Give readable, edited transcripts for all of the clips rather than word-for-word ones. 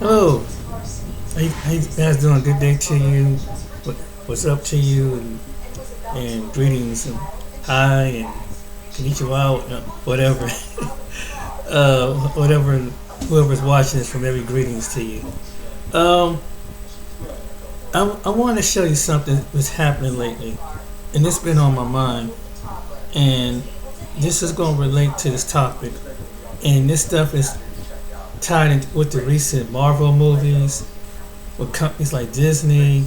Hello, how you guys doing? Good day to you. What's up to you? And greetings and hi and konnichiwa, whatever. Whatever, whoever's watching this, from every greetings to you. Um, I want to show you something that's happening lately, and it's been on my mind. And this is going to relate to this topic. And this stuff is tied in with the recent Marvel movies, with companies like Disney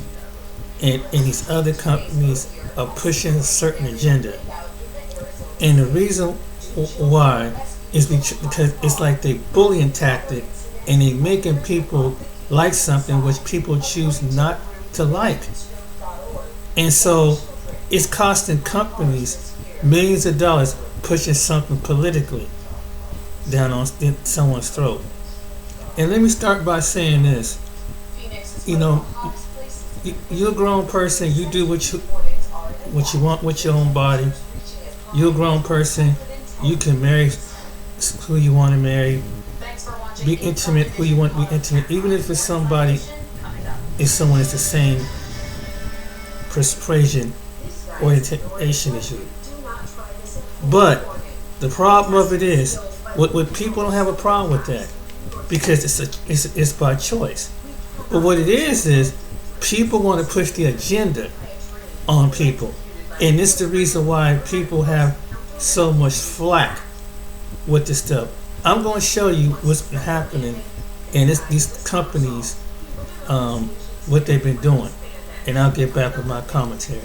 and these other companies are pushing a certain agenda. And the reason why is because it's like they bullying tactic and they making people like something which people choose not to like. And so it's costing companies millions of dollars pushing something politically down on someone's throat. And let me start by saying this. You know, you're a grown person. You do what you want with your own body. You're a grown person. You can marry who you want to marry. Be intimate who you want to be intimate. Even if it's somebody, if someone is the same persuasion orientation as you. But the problem of it is, what people don't have a problem with that because it's by choice. But what it is people want to push the agenda on people, and it's the reason why people have so much flack with this stuff. I'm going to show you what's been happening in these companies, what they've been doing, and I'll get back with my commentary.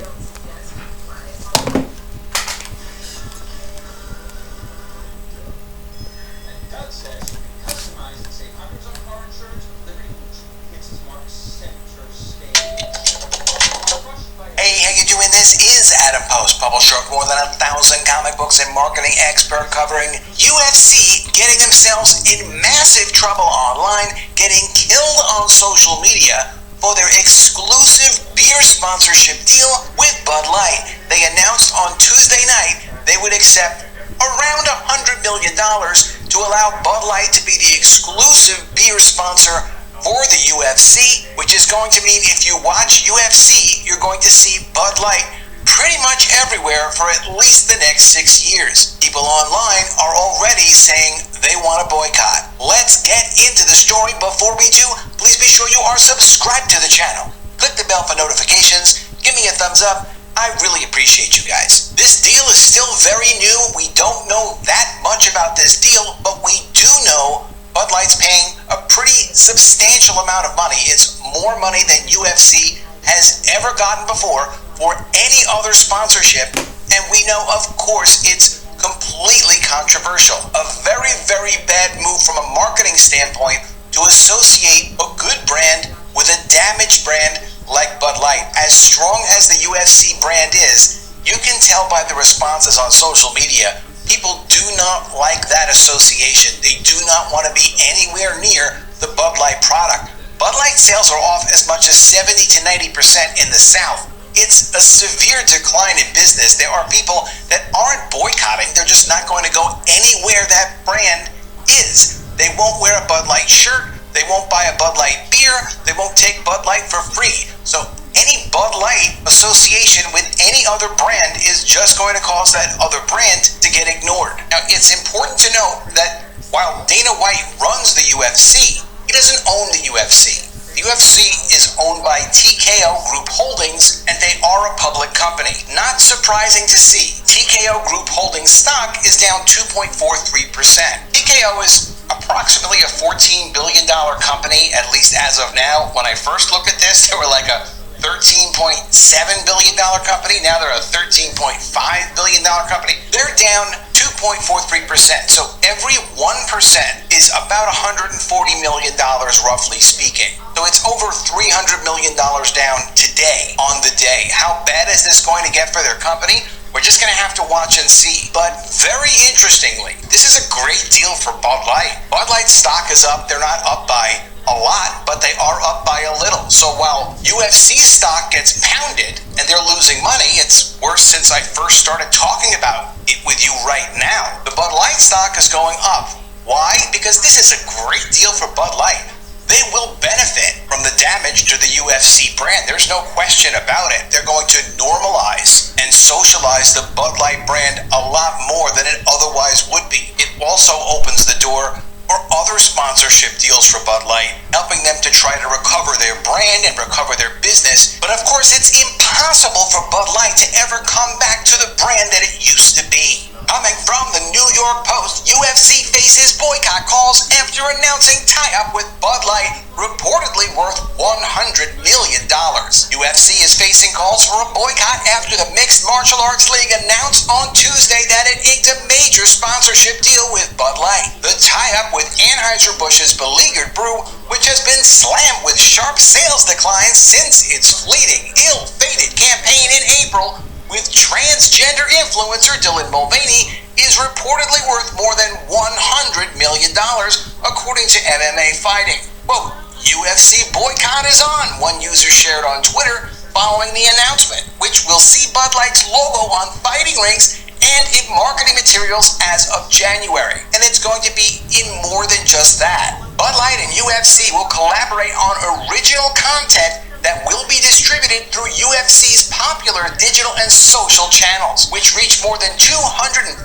Publisher of more than 1,000 comic books and marketing expert covering UFC getting themselves in massive trouble online, getting killed on social media for their exclusive beer sponsorship deal with Bud Light. They announced on Tuesday night they would accept around $100 million to allow Bud Light to be the exclusive beer sponsor for the UFC, which is going to mean if you watch UFC, you're going to see Bud Light pretty much everywhere for at least the next 6 years. People online are already saying they want to boycott. Let's get into the story. Before we do, please be sure you are subscribed to the channel. Click the bell for notifications. Give me a thumbs up. I really appreciate you guys. This deal is still very new. We don't know that much about this deal, but we do know Bud Light's paying a pretty substantial amount of money. It's more money than UFC has ever gotten before for any other sponsorship, and we know, of course, it's completely controversial. A very, very bad move from a marketing standpoint to associate a good brand with a damaged brand like Bud Light. As strong as the UFC brand is, you can tell by the responses on social media, people do not like that association. They do not want to be anywhere near the Bud Light product. Bud Light sales are off as much as 70 to 90% in the South. It's a severe decline in business. There are people that aren't boycotting. They're just not going to go anywhere that brand is. They won't wear a Bud Light shirt. They won't buy a Bud Light beer. They won't take Bud Light for free. So any Bud Light association with any other brand is just going to cause that other brand to get ignored. Now, it's important to note that while Dana White runs the UFC, he doesn't own the UFC. The UFC is owned by TKO Group Holdings, and they are a public company. Not surprising to see, TKO Group Holdings stock is down 2.43%. TKO is approximately a $14 billion company, at least as of now. When I first looked at this, they were like a $13.7 billion company. Now they're a $13.5 billion company. They're down 2.43%. So every 1% is about $140 million, roughly speaking. So it's over $300 million down today on the day. How bad is this going to get for their company? We're just going to have to watch and see. But very interestingly, this is a great deal for Bud Light. Bud Light stock is up. They're not up by a lot, but they are up by a little. So while UFC stock gets pounded and they're losing money, it's worse since I first started talking about it with you right now. The Bud Light stock is going up. Why? Because this is a great deal for Bud Light. they will benefit from the damage to the UFC brand. There's no question about it. They're going to normalize and socialize the Bud Light brand a lot more than it otherwise would be. It also opens the door for other sponsorship deals for Bud Light, helping them to try to recover their brand and recover their business. But of course, it's impossible for Bud Light to ever come back to the brand that it used to be. Coming from the New York Post, UFC faces boycott calls after announcing tie-up with Bud Light, reportedly worth $100 million. UFC is facing calls for a boycott after the Mixed Martial Arts League announced on Tuesday that it inked a major sponsorship deal with Bud Light. The tie-up with Anheuser-Busch's beleaguered brew, which has been slammed with sharp sales declines since its fleeting, ill-fated campaign in April, with transgender influencer Dylan Mulvaney, is reportedly worth more than $100 million, according to MMA Fighting. Quote, UFC boycott is on, one user shared on Twitter following the announcement, which will see Bud Light's logo on fighting rings and in marketing materials as of January. And it's going to be in more than just that. Bud Light and UFC will collaborate on original content that will be distributed through UFC's popular digital and social channels, which reach more than 243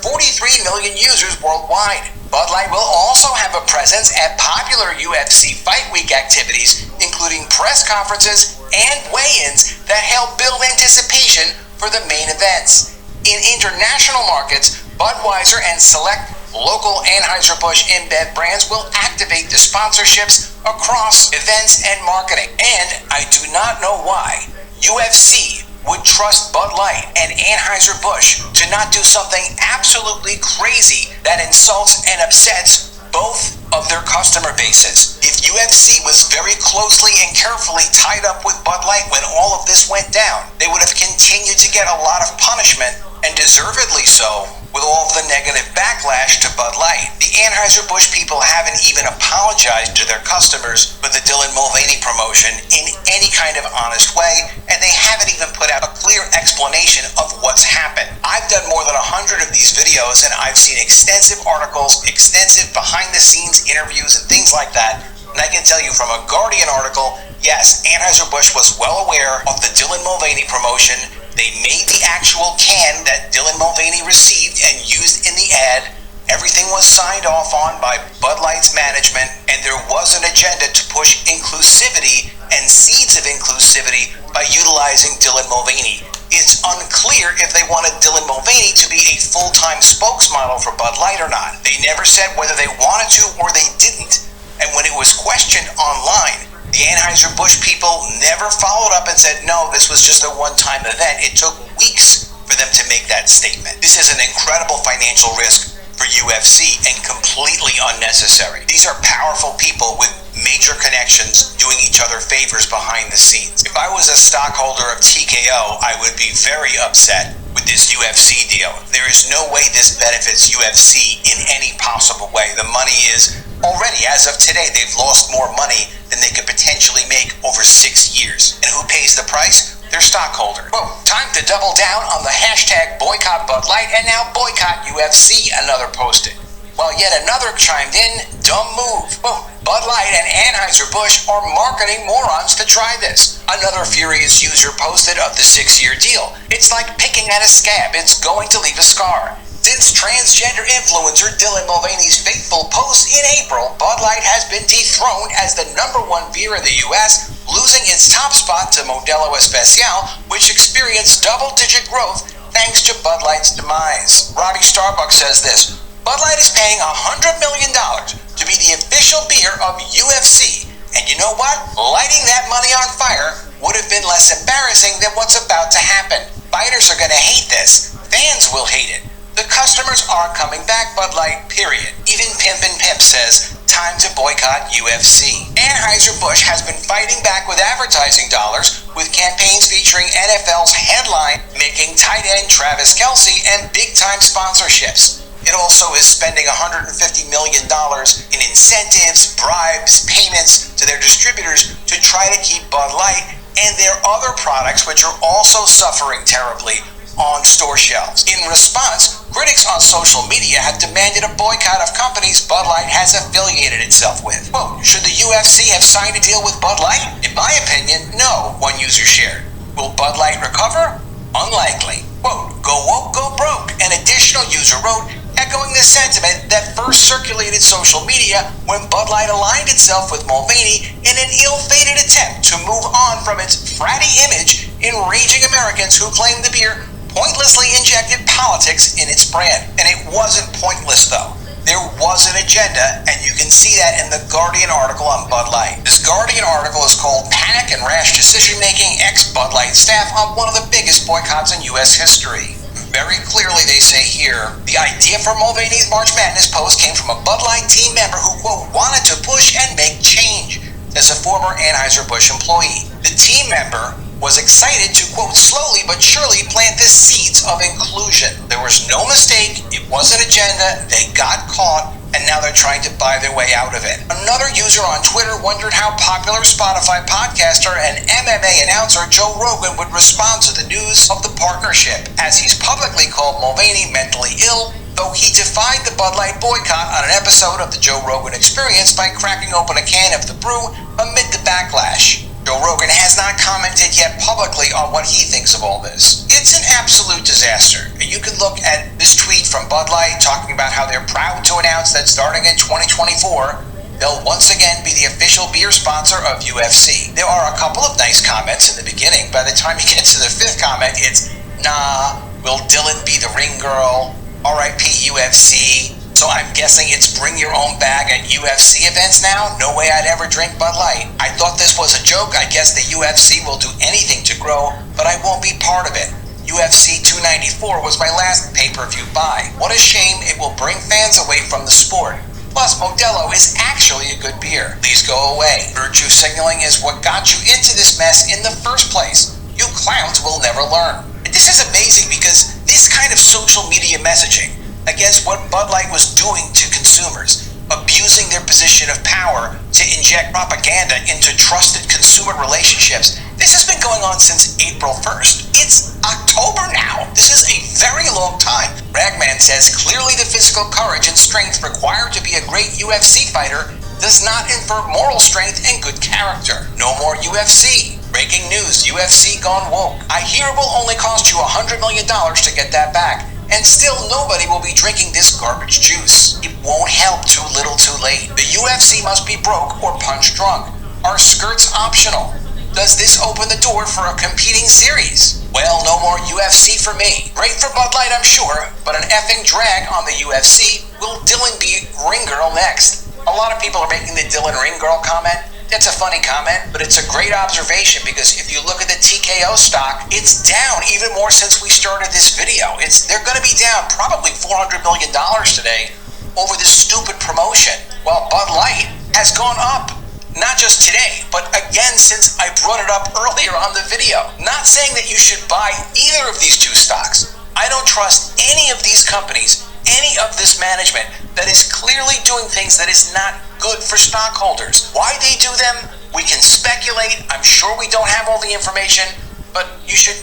million users worldwide. Bud Light will also have a presence at popular UFC Fight Week activities, including press conferences and weigh-ins that help build anticipation for the main events. In international markets, Budweiser and select local Anheuser-Busch InBev brands will activate the sponsorships across events and marketing. And I do not know why UFC would trust Bud Light and Anheuser-Busch to not do something absolutely crazy that insults and upsets both of their customer bases. If UFC was very closely and carefully tied up with Bud Light when all of this went down, they would have continued to get a lot of punishment, and deservedly so, with all of the negative backlash to Bud Light. The Anheuser-Busch people haven't even apologized to their customers for the Dylan Mulvaney promotion in any kind of honest way, and they haven't even put out a clear explanation of what's happened. I've done more than 100 of these videos, and I've seen extensive articles, extensive behind-the-scenes interviews, and things like that. And I can tell you from a Guardian article, yes, Anheuser-Busch was well aware of the Dylan Mulvaney promotion. They made the actual can that Dylan Mulvaney received and used in the ad. Everything was signed off on by Bud Light's management, and there was an agenda to push inclusivity and seeds of inclusivity by utilizing Dylan Mulvaney. It's unclear if they wanted Dylan Mulvaney to be a full-time spokesmodel for Bud Light or not. They never said whether they wanted to or they didn't. And when it was questioned online, the Anheuser-Busch people never followed up and said, no, this was just a one-time event. It took weeks for them to make that statement. This is an incredible financial risk for UFC and completely unnecessary. These are powerful people with major connections doing each other favors behind the scenes. If I was a stockholder of TKO, I would be very upset with this UFC deal. There is no way this benefits UFC in any possible way. The money is already, as of today, they've lost more money than they could potentially make over 6 years. And who pays the price? Their stockholder. Whoa, time to double down on the hashtag boycott Bud Light and now boycott UFC, another posted. While yet another chimed in, dumb move. Whoa, Bud Light and Anheuser-Busch are marketing morons to try this. Another furious user posted of the 6-year deal. It's like picking at a scab. It's going to leave a scar. Since transgender influencer Dylan Mulvaney's fateful post in April, Bud Light has been dethroned as the #1 beer in the U.S., losing its top spot to Modelo Especial, which experienced double-digit growth thanks to Bud Light's demise. Robbie Starbucks says this, Bud Light is paying $100 million to be the official beer of UFC. And you know what? Lighting that money on fire would have been less embarrassing than what's about to happen. Fighters are going to hate this. Fans will hate it. The customers are coming back, Bud Light, period. Even Pimpin' Pimp says, time to boycott UFC. Anheuser-Busch has been fighting back with advertising dollars, with campaigns featuring NFL's headline, making tight end Travis Kelce, and big-time sponsorships. It also is spending $150 million in incentives, bribes, payments to their distributors to try to keep Bud Light and their other products, which are also suffering terribly, on store shelves. In response, critics on social media have demanded a boycott of companies Bud Light has affiliated itself with. Quote, should the UFC have signed a deal with Bud Light? In my opinion, no, one user shared. Will Bud Light recover? Unlikely. Quote, go woke, go broke, an additional user wrote, echoing the sentiment that first circulated social media when Bud Light aligned itself with Mulvaney in an ill-fated attempt to move on from its fratty image, enraging Americans who claimed the beer pointlessly injected politics in its brand. And it wasn't pointless, though. There was an agenda, and you can see that in the Guardian article on Bud Light. This Guardian article is called Panic and Rash Decision-Making Ex-Bud Light Staff on one of the biggest boycotts in U.S. history. Very clearly, they say here, the idea for Mulvaney's March Madness post came from a Bud Light team member who, quote, wanted to push and make change, says a former Anheuser-Busch employee. The team member was excited to, quote, slowly but surely plant the seeds of inclusion. There was no mistake, it was an agenda, they got caught, and now they're trying to buy their way out of it. Another user on Twitter wondered how popular Spotify podcaster and MMA announcer Joe Rogan would respond to the news of the partnership, as he's publicly called Mulvaney mentally ill, though he defied the Bud Light boycott on an episode of the Joe Rogan Experience by cracking open a can of the brew amid the backlash. Joe Rogan has not commented yet publicly on what he thinks of all this. It's an absolute disaster. You can look at this tweet from Bud Light talking about how they're proud to announce that starting in 2024, they'll once again be the official beer sponsor of UFC. There are a couple of nice comments in the beginning. By the time you get to the fifth comment, it's, nah, will Dylan be the ring girl? RIP UFC. So I'm guessing it's bring your own bag at UFC events now? No way I'd ever drink Bud Light. I thought this was a joke. I guess the UFC will do anything to grow, but I won't be part of it. UFC 294 was my last pay-per-view buy. What a shame, it will bring fans away from the sport. Plus, Modelo is actually a good beer. Please go away. Virtue signaling is what got you into this mess in the first place. You clowns will never learn. This is amazing because this kind of social media messaging against what Bud Light was doing to consumers, abusing their position of power to inject propaganda into trusted consumer relationships. This has been going on since April 1st. It's October now. This is a very long time. Ragman says clearly the physical courage and strength required to be a great UFC fighter does not infer moral strength and good character. No more UFC. Breaking news, UFC gone woke. I hear it will only cost you $100 million to get that back. And still nobody will be drinking this garbage juice. It won't help too little too late. The UFC must be broke or punch drunk. Are skirts optional? Does this open the door for a competing series? Well, no more UFC for me. Great for Bud Light, I'm sure, but an effing drag on the UFC. Will Dylan be ring girl next? A lot of people are making the Dylan ring girl comment. That's a funny comment, but it's a great observation because if you look at the TKO stock, it's down even more since we started this video. They're going to be down probably $400 million today over this stupid promotion, while Bud Light has gone up. Not just today, but again since I brought it up earlier on the video. Not saying that you should buy either of these two stocks. I don't trust any of these companies, any of this management that is clearly doing things that is not good for stockholders. Why they do them, we can speculate. I'm sure we don't have all the information, but you should.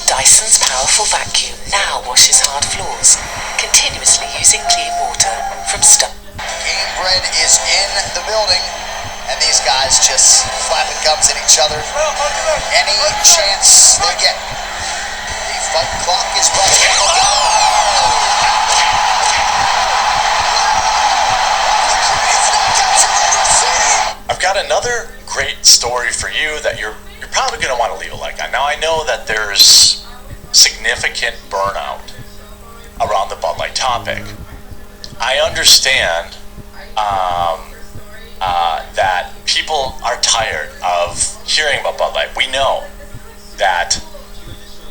Dyson's powerful vacuum now washes hard floors, continuously using clean water from Game Bread is in the building, and these guys just flapping gums at each other any chance they get. The fight clock is running. I've got another great story for you that you're probably going to want to leave a like on. Now, I know that there's significant burnout around the Bud Light topic. I understand that people are tired of hearing about Bud Light. We know that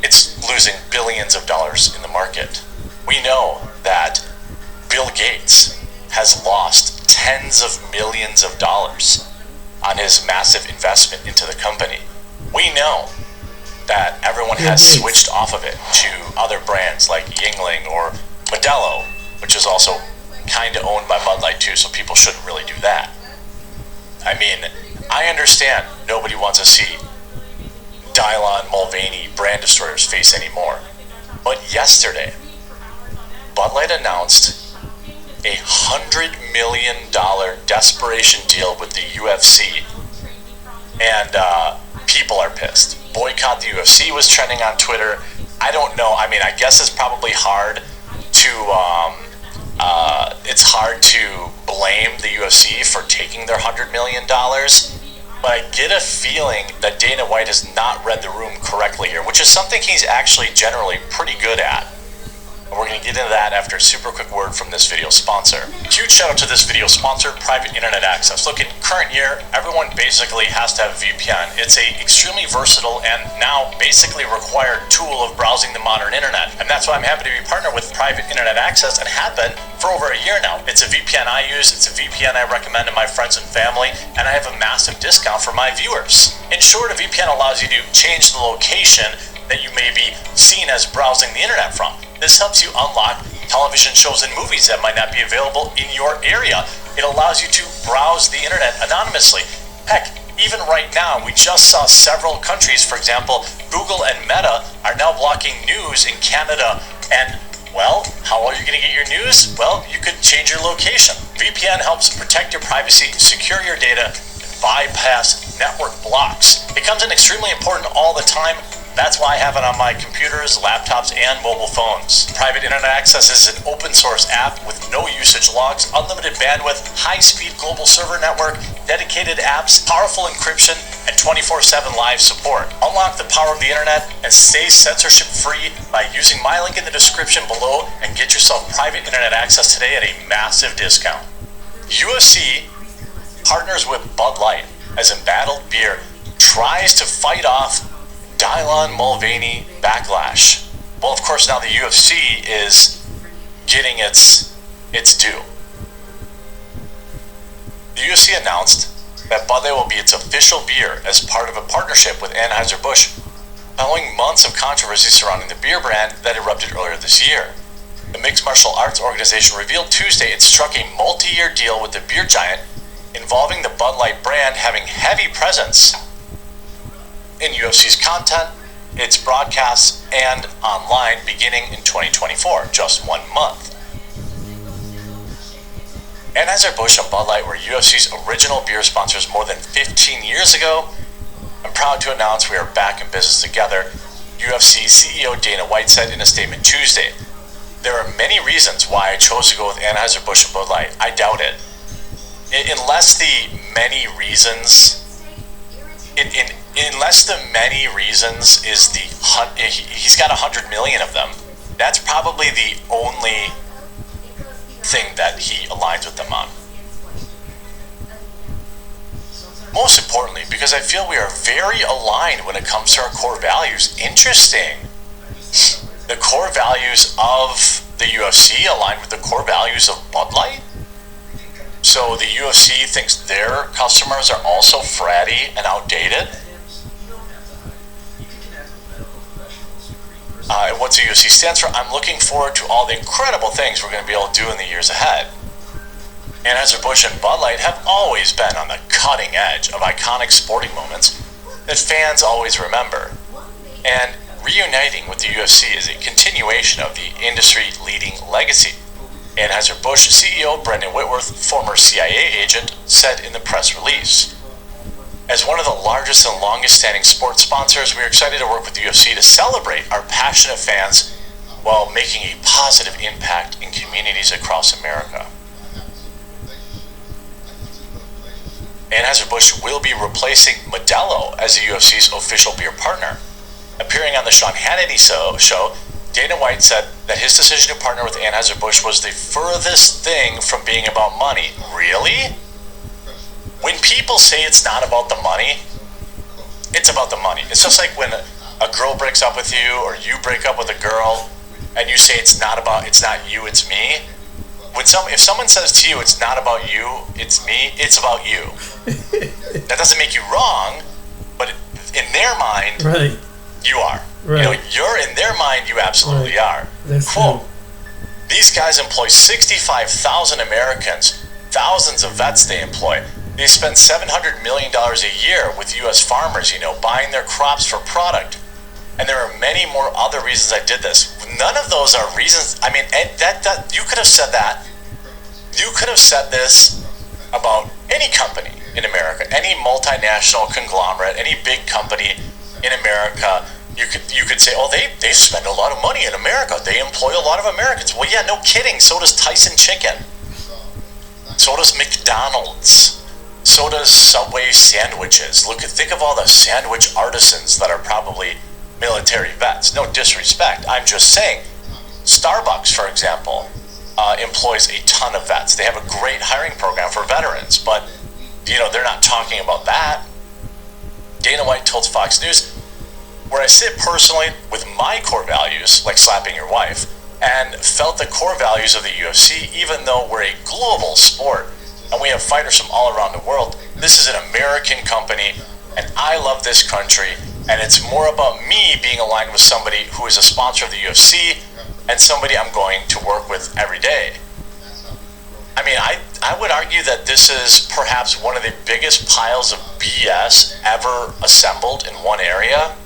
it's losing billions of dollars in the market. We know that Bill Gates has lost tens of millions of dollars on his massive investment into the company. We know that everyone has switched off of it to other brands like Yingling or Modelo, which is also kind of owned by Bud Light too, so people shouldn't really do that. I mean, I understand nobody wants to see Dylon Mulvaney brand destroyers face anymore. But yesterday, Bud Light announced a $100 million desperation deal with the UFC, and people are pissed. Boycott the UFC was trending on Twitter. I don't know. I mean, I guess it's probably hard to blame the UFC for taking their $100 million, but I get a feeling that Dana White has not read the room correctly here, which is something he's actually generally pretty good at. We're going to get into that after a super quick word from this video sponsor. Huge shout out to this video sponsor, Private Internet Access. Look, in current year, everyone basically has to have a VPN. It's a extremely versatile and now basically required tool of browsing the modern internet. And that's why I'm happy to be partnered with Private Internet Access, and have been for over a year now. It's a VPN I use, it's a VPN I recommend to my friends and family, and I have a massive discount for my viewers. In short, a VPN allows you to change the location that you may be seen as browsing the internet from. This helps you unlock television shows and movies that might not be available in your area. It allows you to browse the internet anonymously. Heck, even right now, we just saw several countries, for example, Google and Meta, are now blocking news in Canada. And, well, how are you going to get your news? Well, you could change your location. VPN helps protect your privacy, secure your data, and bypass network blocks. It comes in extremely important all the time. That's why I have it on my computers, laptops, and mobile phones. Private Internet Access is an open source app with no usage logs, unlimited bandwidth, high-speed global server network, dedicated apps, powerful encryption, and 24/7 live support. Unlock the power of the internet and stay censorship-free by using my link in the description below, and get yourself Private Internet Access today at a massive discount. UFC partners with Bud Light as Embattled Beer tries to fight off Dylon Mulvaney backlash. Well, of course, now the UFC is getting its due. The UFC announced that Bud Light will be its official beer as part of a partnership with Anheuser-Busch, following months of controversy surrounding the beer brand that erupted earlier this year. The mixed martial arts organization revealed Tuesday it struck a multi-year deal with the beer giant, involving the Bud Light brand having heavy presence in UFC's content, its broadcasts, and online beginning in 2024, just 1 month. Anheuser-Busch and Bud Light were UFC's original beer sponsors more than 15 years ago. I'm proud to announce we are back in business together, UFC CEO Dana White said in a statement Tuesday. There are many reasons why I chose to go with Anheuser-Busch and Bud Light. I doubt it. Unless the many reasons is he's got 100 million of them. That's probably the only thing that he aligns with them on. Most importantly, because I feel we are very aligned when it comes to our core values. Interesting. The core values of the UFC align with the core values of Bud Light. So the UFC thinks their customers are also fratty and outdated. And what the UFC stands for, I'm looking forward to all the incredible things we're going to be able to do in the years ahead. Anheuser-Busch and Bud Light have always been on the cutting edge of iconic sporting moments that fans always remember. And reuniting with the UFC is a continuation of the industry-leading legacy. Anheuser-Busch CEO Brendan Whitworth, former CIA agent, said in the press release. As one of the largest and longest-standing sports sponsors, we are excited to work with the UFC to celebrate our passionate fans while making a positive impact in communities across America. Anheuser-Busch will be replacing Modelo as the UFC's official beer partner. Appearing on the Sean Hannity show, Dana White said that his decision to partner with Anheuser-Busch was the furthest thing from being about money. Really? When people say it's not about the money, it's about the money. It's just like when a girl breaks up with you, or you break up with a girl, and you say it's not you, it's me. If someone says to you, it's not about you, it's me, it's about you. That doesn't make you wrong, but in their mind, right, you are. Right. You're in their mind, you absolutely are. That's Quote, true. These guys employ 65,000 Americans, thousands of vets they employ. They spend $700 million a year with U.S. farmers, buying their crops for product. And there are many more other reasons I did this. None of those are reasons. I mean, that you could have said that. You could have said this about any company in America, any multinational conglomerate, any big company in America. You could say, oh, they spend a lot of money in America. They employ a lot of Americans. Well, yeah, no kidding. So does Tyson Chicken. So does McDonald's. So does Subway sandwiches. Think of all the sandwich artisans that are probably military vets. No disrespect. I'm just saying. Starbucks, for example, employs a ton of vets. They have a great hiring program for veterans, but they're not talking about that. Dana White told Fox News, where I sit personally with my core values, like slapping your wife, and felt the core values of the UFC, even though we're a global sport and we have fighters from all around the world. This is an American company, and I love this country, and it's more about me being aligned with somebody who is a sponsor of the UFC and somebody I'm going to work with every day. I mean, I would argue that this is perhaps one of the biggest piles of BS ever assembled in one area.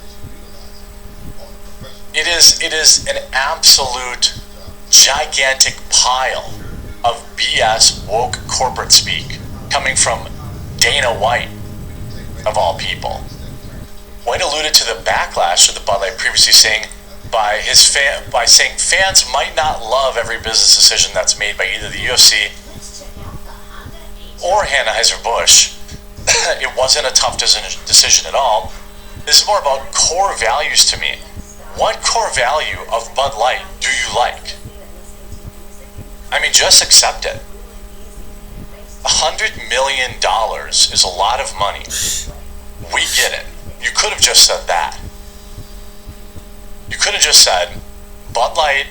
It is an absolute gigantic pile of BS woke corporate speak coming from Dana White, of all people. White alluded to the backlash of the Bud Light previously saying by saying fans might not love every business decision that's made by either the UFC or Anheuser-Busch. It wasn't a tough decision at all. This is more about core values to me. What core value of Bud Light do you like? I mean, just accept it. $100 million is a lot of money. We get it. You could have just said that. You could have just said, Bud Light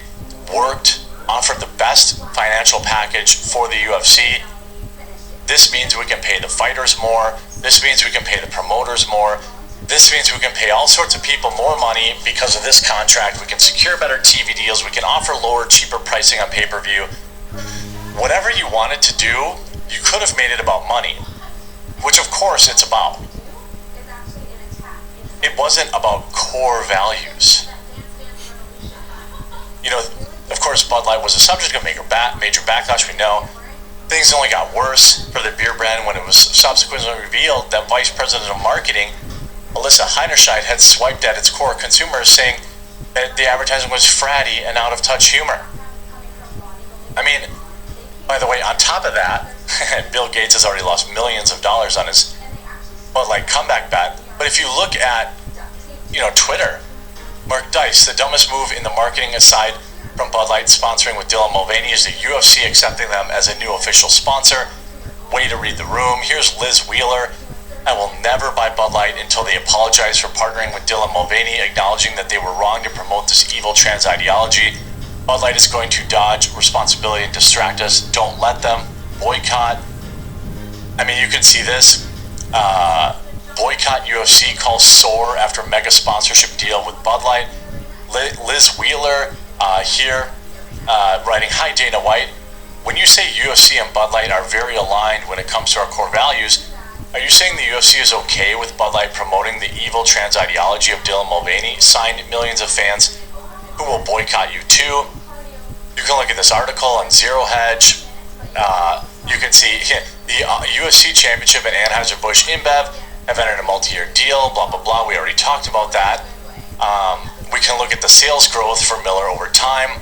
offered the best financial package for the UFC. This means we can pay the fighters more. This means we can pay the promoters more. This means we can pay all sorts of people more money because of this contract. We can secure better TV deals. We can offer lower, cheaper pricing on pay-per-view. Whatever you wanted to do, you could have made it about money, which of course it's about. It wasn't about core values. Of course, Bud Light was a subject of major backlash, we know. Things only got worse for the beer brand when it was subsequently revealed that Vice President of Marketing, Alyssa Heinerscheid, had swiped at its core consumers, saying that the advertising was fratty and out of touch humor. I mean, by the way, on top of that, Bill Gates has already lost millions of dollars on his Bud Light comeback bet. But if you look at, Twitter, Mark Dice, the dumbest move in the marketing aside from Bud Light sponsoring with Dylan Mulvaney is the UFC accepting them as a new official sponsor. Way to read the room. Here's Liz Wheeler. I will never buy Bud Light until they apologize for partnering with Dylan Mulvaney, acknowledging that they were wrong to promote this evil trans ideology. Bud Light is going to dodge responsibility and distract us. Don't let them. Boycott. I mean, you can see this. Boycott UFC calls sore after mega sponsorship deal with Bud Light. Liz Wheeler here writing, "Hi Dana White. When you say UFC and Bud Light are very aligned when it comes to our core values, are you saying the UFC is okay with Bud Light promoting the evil trans ideology of Dylan Mulvaney, signed millions of fans who will boycott you too?" You can look at this article on Zero Hedge. You can see the UFC Championship and Anheuser-Busch InBev have entered a multi-year deal, blah, blah, blah. We already talked about that. We can look at the sales growth for Miller over time.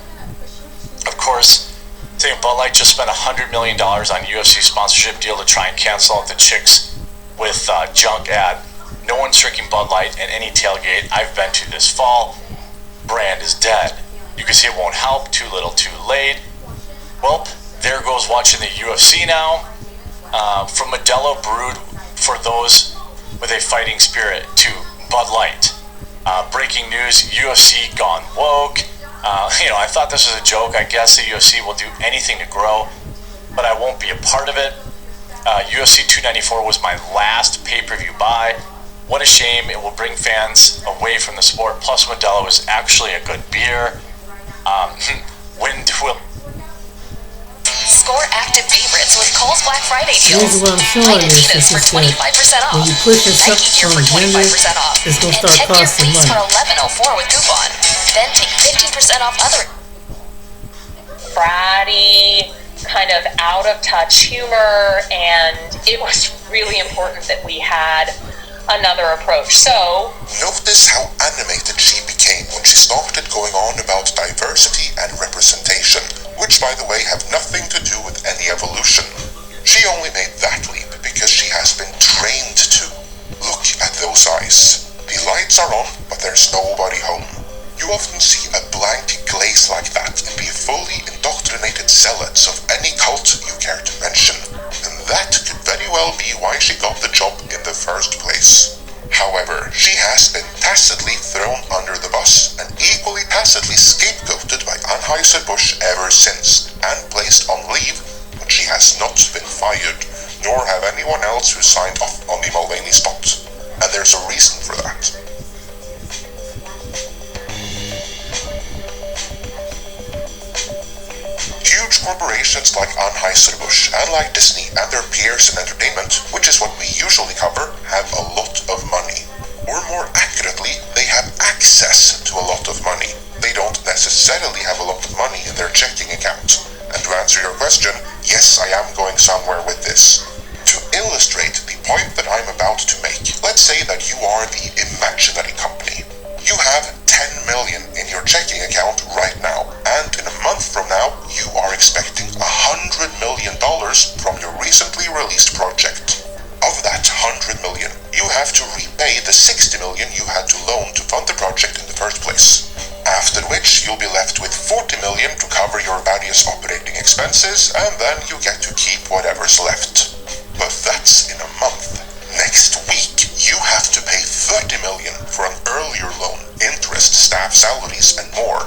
Of course, saying Bud Light just spent $100 million on UFC sponsorship deal to try and cancel out the Chicks with junk ad. No one's drinking Bud Light at any tailgate I've been to this fall. Brand is dead. You can see it won't help. Too little, too late. Well, there goes watching the UFC now. From Modelo brewed for those with a fighting spirit to Bud Light. Breaking news, UFC gone woke. I thought this was a joke. I guess the UFC will do anything to grow, but I won't be a part of it. UFC 294 was my last pay-per-view buy. What a shame. It will bring fans away from the sport. Plus, Modelo is actually a good beer. When will Score active favorites with Kohl's Black Friday The deals. reason why I'm showing this is for that 25% off. when you push this up Nike gear on for the gender, 25% off. it's going to And start check your costing fleece money. for $11.04 with coupon. Then take 15% off other bratty, kind of out of touch humor, and it was really important that we had another approach. So notice how animated she became when she started going on about diversity and representation, which by the way have nothing to do with any evolution. She only made that leap because she has been trained to. Look at those eyes. The lights are on, but there's nobody home. You often see a blank glaze like that in the fully indoctrinated zealots of any cult you care to mention, and that could very well be why she got the job in the first place. However, she has been tacitly thrown under the bus and equally tacitly scapegoated by Anheuser-Busch ever since, and placed on leave when she has not been fired, nor have anyone else who signed off on the Mulvaney spot. And there's a reason for that. Huge corporations like Anheuser-Busch and like Disney and their peers in entertainment, which is what we usually cover, have a lot of money. Or more accurately, they have access to a lot of money. They don't necessarily have a lot of money in their checking account. And to answer your question, yes, I am going somewhere with this. To illustrate the point that I'm about to make, let's say that you are the imaginary company. You have 10 million in your checking account right now, and in a month from now, you are expecting $100 million from your recently released project. Of that 100 million, you have to repay the 60 million you had to loan to fund the project in the first place. After which, you'll be left with 40 million to cover your various operating expenses, and then you get to keep whatever's left. But that's in a month. Next week, you have to pay 30 million for an earlier loan, interest, staff salaries, and more.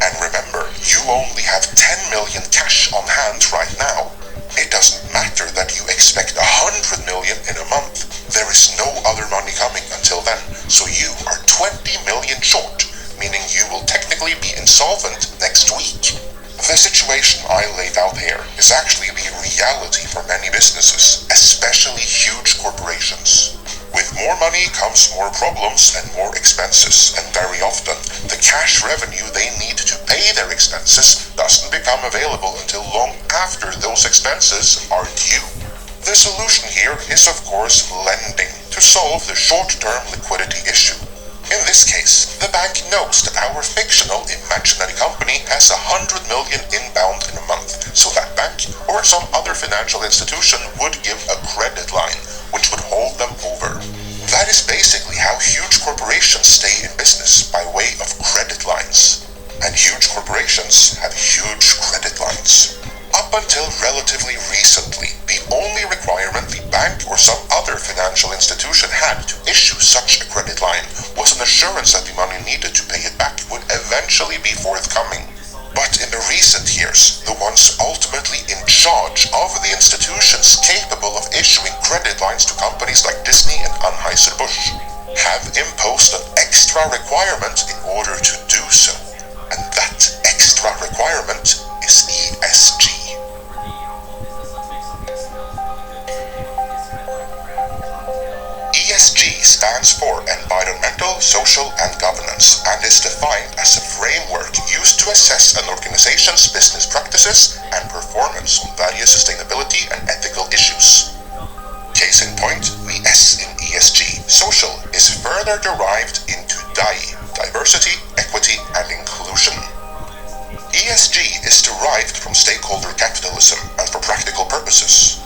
And remember, you only have 10 million cash on hand right now. It doesn't matter that you expect 100 million in a month. There is no other money coming until then, so you are 20 million short, meaning you will technically be insolvent next week. The situation I laid out here is actually the reality for many businesses, especially huge corporations. With more money comes more problems and more expenses, and very often, the cash revenue they need to pay their expenses doesn't become available until long after those expenses are due. The solution here is of course lending to solve the short-term liquidity issue. In this case, the bank knows that our fictional imaginary company has 100 million inbound in a month, so that bank or some other financial institution would give a credit line, which would hold them over. That is basically how huge corporations stay in business, by way of credit lines. And huge corporations have huge credit lines. Up until relatively recently, the only requirement the bank or some other financial institution had to issue such a credit line was an assurance that the money needed to pay it back would eventually be forthcoming. But in the recent years, the ones ultimately in charge of the institutions capable of issuing credit lines to companies like Disney and Anheuser-Busch have imposed an extra requirement in order to do so. And that extra requirement is ESG. ESG stands for Environmental, Social and Governance, and is defined as a framework used to assess an organization's business practices and performance on various sustainability and ethical issues. Case in point, the S in ESG, social, is further derived into DI, diversity, equity and inclusion. ESG is derived from stakeholder capitalism and for practical purposes.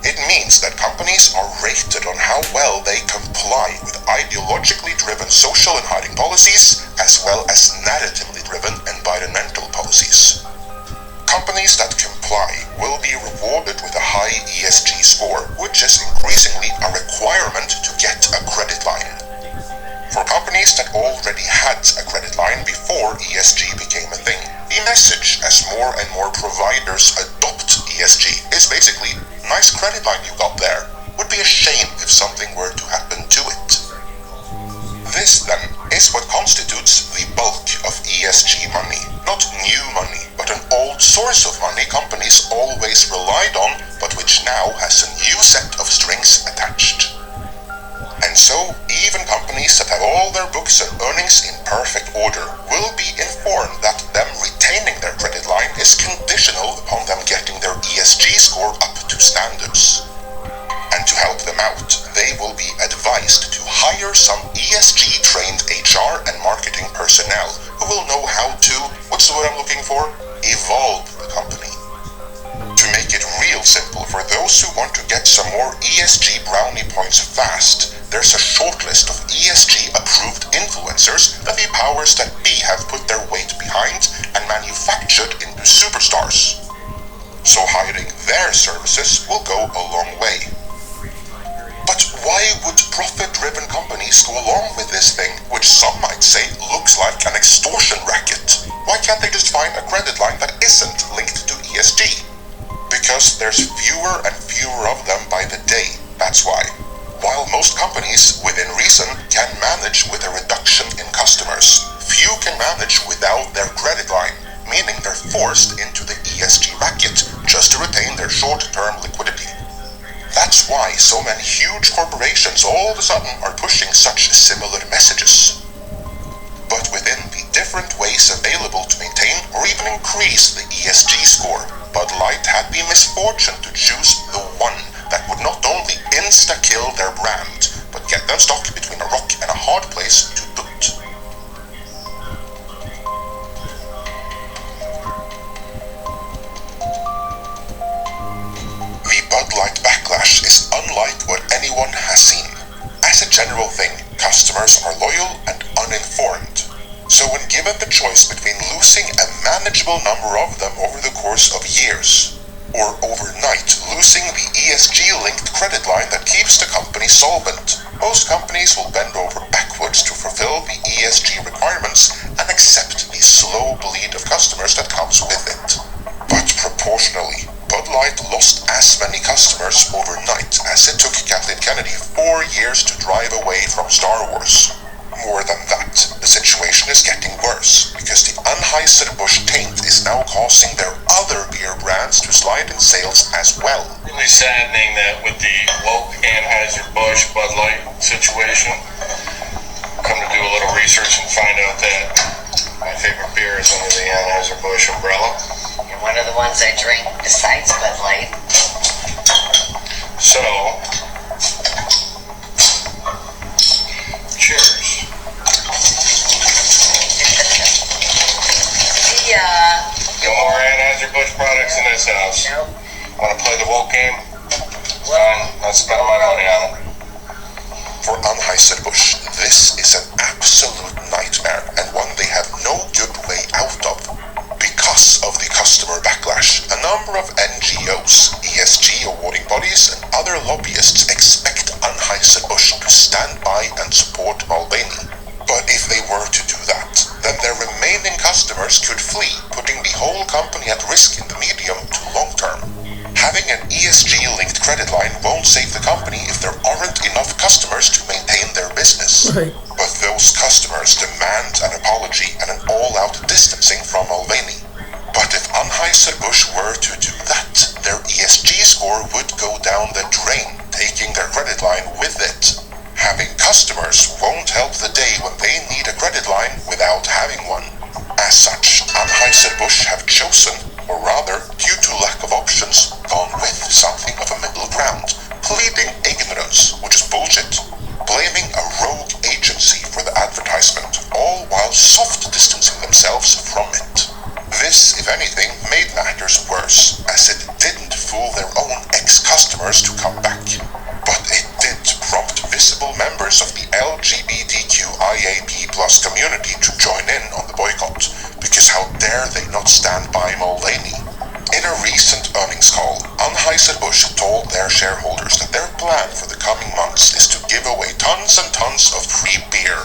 It means that companies are rated on how well they comply with ideologically driven social and hiring policies, as well as narratively driven environmental policies. Companies that comply will be rewarded with a high ESG score, which is increasingly a requirement to get a credit line. For companies that already had a credit line before ESG became a thing, the message as more and more providers adopt ESG is basically, nice credit line you got there. Would be a shame if something were to happen to it. This then is what constitutes the bulk of ESG money. Not new money, but an old source of money companies always relied on, but which now has a new set of strings attached. And so, even companies that have all their books and earnings in perfect order will be informed that them retaining their credit line is conditional upon them getting their ESG score up to standards. And to help them out, they will be advised to hire some ESG-trained HR and marketing personnel who will know how to, what's the word I'm looking for? Evolve the company. To make it real simple for those who want to get some more ESG brownie points fast, there's a shortlist of ESG-approved influencers that the powers that be have put their weight behind and manufactured into superstars. So hiring their services will go a long way. But why would profit-driven companies go along with this thing, which some might say looks like an extortion racket? Why can't they just find a credit line that isn't linked to ESG? Because there's fewer and fewer of them by the day, that's why. While most companies, within reason, can manage with a reduction in customers, few can manage without their credit line, meaning they're forced into the ESG racket just to retain their short-term liquidity. That's why so many huge corporations all of a sudden are pushing such similar messages. But within the different ways available to maintain or even increase the ESG score, Bud Light had the misfortune to choose the one that would not only insta-kill their brand, but get them stuck between a rock and a hard place to put. The Bud Light backlash is unlike what anyone has seen. As a general thing, customers are loyal and uninformed. So when given the choice between losing a manageable number of them over the course of years, or overnight losing the ESG-linked credit line that keeps the company solvent, most companies will bend over backwards to fulfill the ESG requirements and accept the slow bleed of customers that comes with it. But proportionally, Bud Light lost as many customers overnight as it took Kathleen Kennedy 4 years to drive away from Star Wars. More than that, the situation is getting worse, because the Anheuser-Busch taint is now causing their other beer brands to slide in sales as well. Really saddening that with the woke Anheuser-Busch Bud Light situation, come to do a little research and find out that my favorite beer is under the Anheuser-Busch umbrella. And one of the ones I drink besides Bud Light. So, cheers. No more Anheuser-Busch products in this house. Nope. Want to play the woke game? Fine, I'll spend my money on it. For Anheuser-Busch, this is an absolute nightmare and one they have no good way out of. Because of the customer backlash, a number of NGOs, ESG awarding bodies and other lobbyists expect Anheuser-Busch to stand by and support Mulvaney. But if they were to do that, then their remaining customers could flee, putting the whole company at risk in the medium to long term. Having an ESG-linked credit line won't save the company if there aren't enough customers to maintain their business. Right. But those customers demand an apology and an all-out distancing from Mulvaney. But if Anheuser-Busch were to do that, their ESG score would go down the drain, taking their credit line with it. Having customers won't help the day when they need a credit line without having one. As such, Anheuser-Busch have chosen, or rather, due to lack of options, gone with something of a middle ground, pleading ignorance, which is bullshit, blaming a rogue agency for the advertisement, all while soft distancing themselves from it. This, if anything, made matters worse, as it didn't fool their own ex-customers to come back. But it did prompt visible members of the LGBTQIAP+ community to join in on the boycott, because how dare they not stand by Mulvaney? In a recent earnings call, Anheuser-Busch told their shareholders that their plan for the coming months is to give away tons and tons of free beer,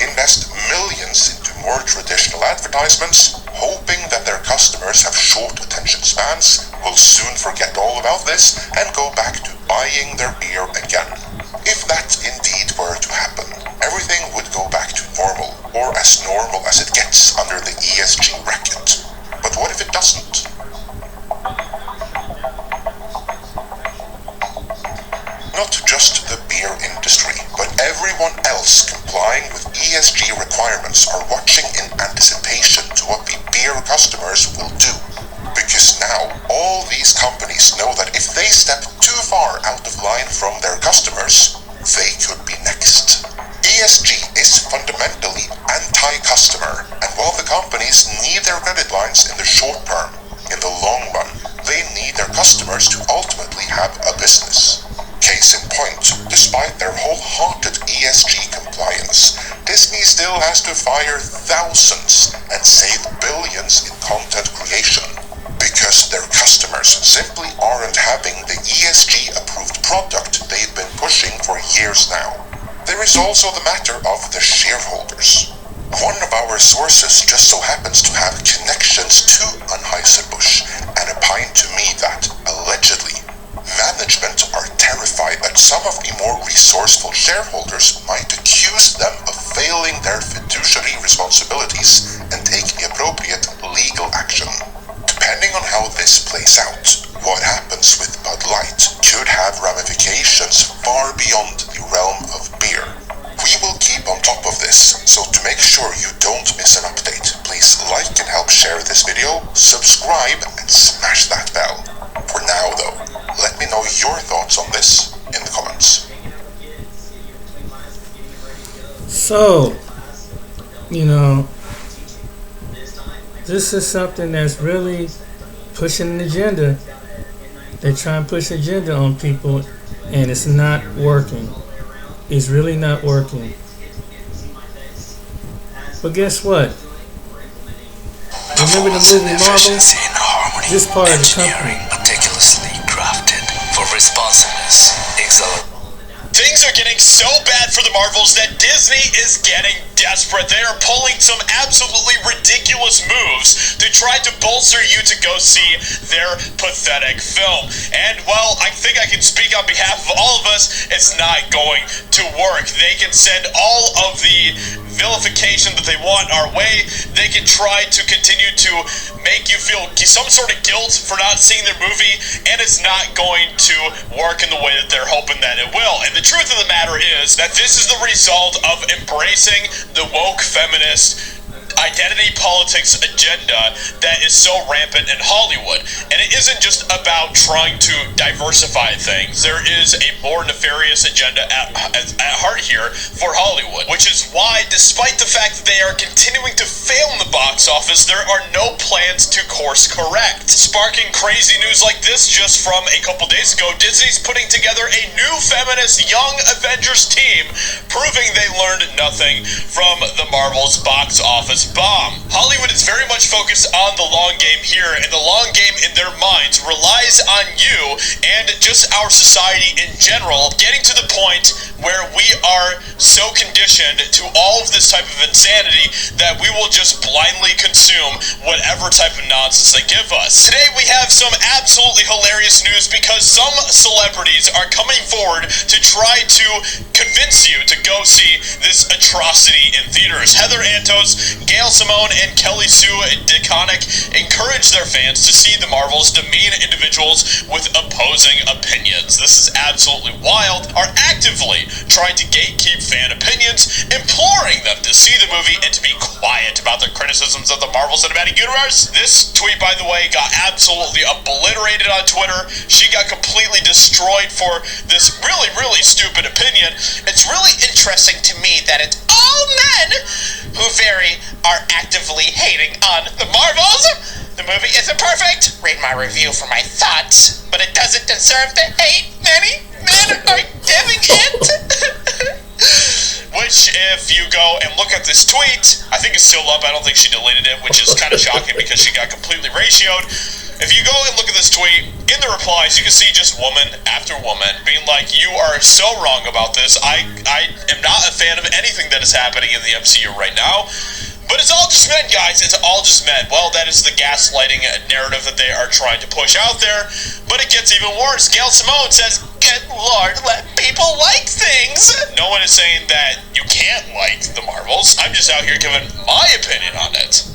invest millions into more traditional advertisements, hoping that their customers have short attention spans, will soon forget all about this and go back to buying their beer again. If that indeed were to happen, everything would go back to normal, or as normal as it gets under the ESG racket. But what if it doesn't? not just the beer industry, but everyone else complying with ESG requirements are watching in anticipation to what the beer customers will do. Because now, all these companies know that if they step too far out of line from their customers, they could be next. ESG is fundamentally anti-customer, and while the companies need their credit lines in the short term, in the long run, they need their customers to ultimately have a business. Case in point, despite their wholehearted ESG compliance, Disney still has to fire thousands and save billions in content creation, because their customers simply aren't having the ESG-approved product they've been pushing for years now. There is also the matter of the shareholders. One of our sources just so happens to have connections to Anheuser-Busch and opined to me that, allegedly, management are terrified that some of the more resourceful shareholders might accuse them of failing their fiduciary responsibilities and take the appropriate legal action. Depending on how this plays out, what happens with Bud Light could have ramifications far beyond the realm of beer. We will keep on top of this, so to make sure you don't miss an update, please like and help share this video, subscribe, and smash that bell. For now though, let me know your thoughts on this in the comments. So, you know, this is something that's really pushing an agenda. They try and push agenda on people, and it's not working. It's really not working. But guess what? Remember the movie Marvel? This part of the company. Meticulously crafted for responsiveness, Things are getting so bad for the Marvels that Disney is getting desperate. They are pulling some absolutely ridiculous moves to try to bolster you to go see their pathetic film. And, well, I think I can speak on behalf of all of us, it's not going to work. They can send all of the vilification that they want our way. They can try to continue to make you feel some sort of guilt for not seeing their movie, and it's not going to work in the way that they're hoping that it will. And the truth of the matter is that this is the result of embracing the woke feminist identity politics agenda that is so rampant in Hollywood. And it isn't just about trying to diversify things. There is a more nefarious agenda at heart here for Hollywood, which is why, despite the fact that they are continuing to fail in the box office, there are no plans to course correct. Sparking crazy news like this just from a couple days ago, Disney's putting together a new feminist Young Avengers team, proving they learned nothing from the Marvel's box office bomb. Hollywood is very much focused on the long game here, and the long game in their minds relies on you and just our society in general getting to the point where we are so conditioned to all of this type of insanity that we will just blindly consume whatever type of nonsense they give us. Today we have some absolutely hilarious news because some celebrities are coming forward to try to convince you to go see this atrocity in theaters. Heather Antos, Gail Simone, and Kelly Sue DeConnick encourage their fans to see the Marvels demean individuals with opposing opinions. This is absolutely wild. Are actively trying to gatekeep fan opinions, imploring them to see the movie and to be quiet about their criticisms of the Marvel Cinematic Universe. This tweet, by the way, got absolutely obliterated on Twitter. She got completely destroyed for this really, really stupid opinion. It's really interesting to me that it's all men who are actively hating on the Marvels. The movie isn't perfect. Read my review for my thoughts, but it doesn't deserve the hate many men are giving it. Which, if you go and look at this tweet, I think it's still up. I don't think she deleted it, which is kind of shocking because she got completely ratioed. If you go and look at this tweet, in the replies, you can see just woman after woman being like, you are so wrong about this. I am not a fan of anything that is happening in the MCU right now. But it's all just men, guys. It's all just men. Well, that is the gaslighting narrative that they are trying to push out there. But it gets even worse. Gail Simone says, good Lord, let people like things. No one is saying that you can't like the Marvels. I'm just out here giving my opinion on it.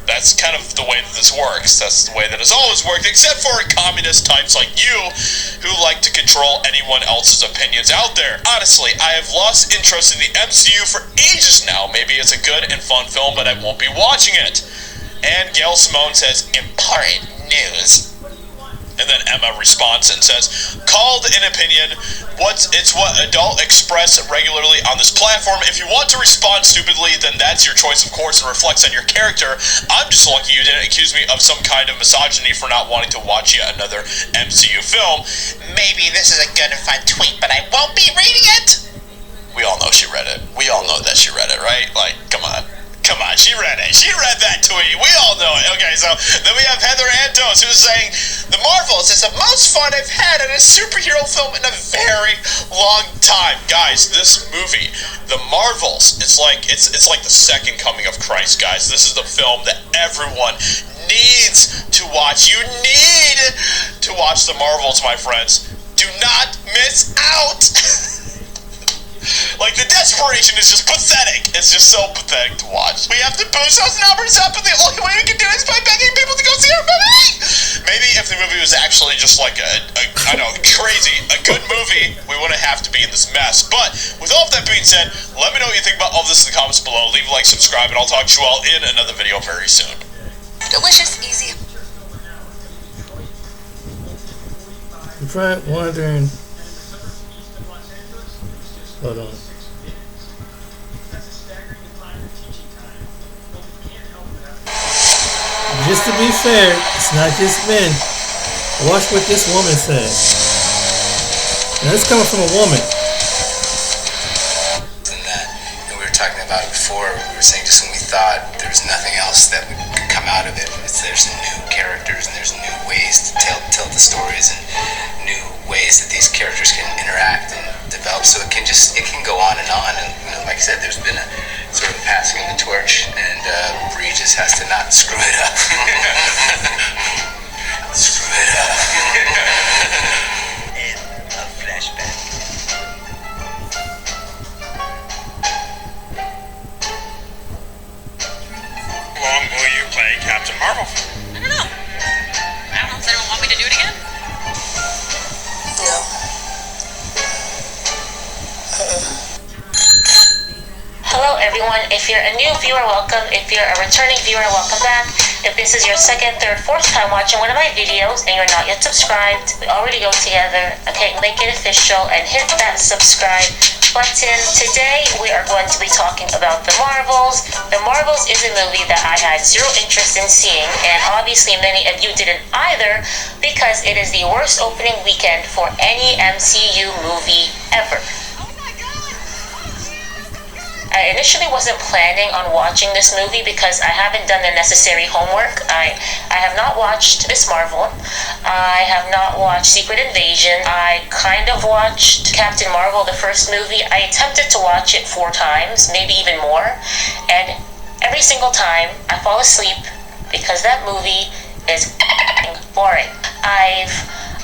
That's kind of the way that this works. That's the way that it's always worked, except for communist types like you who like to control anyone else's opinions out there. Honestly, I have lost interest in the MCU for ages now. Maybe it's a good and fun film, but I won't be watching it. And Gail Simone says, important news. And then Emma responds and says, called an opinion. It's what adult express regularly on this platform. If you want to respond stupidly, then that's your choice, of course, and reflects on your character. I'm just lucky you didn't accuse me of some kind of misogyny for not wanting to watch yet another MCU film. Maybe this is a good and fun tweet, but I won't be reading it. We all know she read it. We all know that she read it, right? Like, come on. Come on, she read it. She read that tweet. We all know it. Okay, so then we have Heather Antos who's saying, The Marvels is the most fun I've had in a superhero film in a very long time. Guys, this movie, The Marvels, it's like the second coming of Christ, guys. This is the film that everyone needs to watch. You need to watch The Marvels, my friends. Do not miss out. Like, the desperation is just pathetic. It's just so pathetic to watch. We have to boost those numbers up, and the only way we can do it is by begging people to go see our movie. Maybe if the movie was actually just like a good movie, we wouldn't have to be in this mess. But with all of that being said, let me know what you think about all this in the comments below. Leave a like, subscribe, and I'll talk to you all in another video very soon. Delicious, easy. You're probably wondering. Hold on. Just to be fair, it's not just men. Watch what this woman says. Now, it's coming from a woman. And that, we were talking about it before. We were saying just when we thought there was nothing else that could come out of it, there's new characters and there's new ways to tell the stories and new ways that these characters can interact and develop. So it can go on. And like I said, there's been a sort of passing of the torch, and Bree just has to not screw it up. Screw it up. In a flashback. How long will you play Captain Marvel? I don't know if they don't want me to do it again. No. Hello everyone, if you're a new viewer, welcome. If you're a returning viewer, welcome back. If this is your second, third, fourth time watching one of my videos and you're not yet subscribed, we already go together. Okay, make it official and hit that subscribe button. Today we are going to be talking about The Marvels. The Marvels is a movie that I had zero interest in seeing, and obviously many of you didn't either, because it is the worst opening weekend for any MCU movie ever. I initially wasn't planning on watching this movie because I haven't done the necessary homework. I have not watched Miss Marvel. I have not watched Secret Invasion. I kind of watched Captain Marvel, the first movie. I attempted to watch it 4 times, maybe even more. And every single time, I fall asleep because that movie is boring.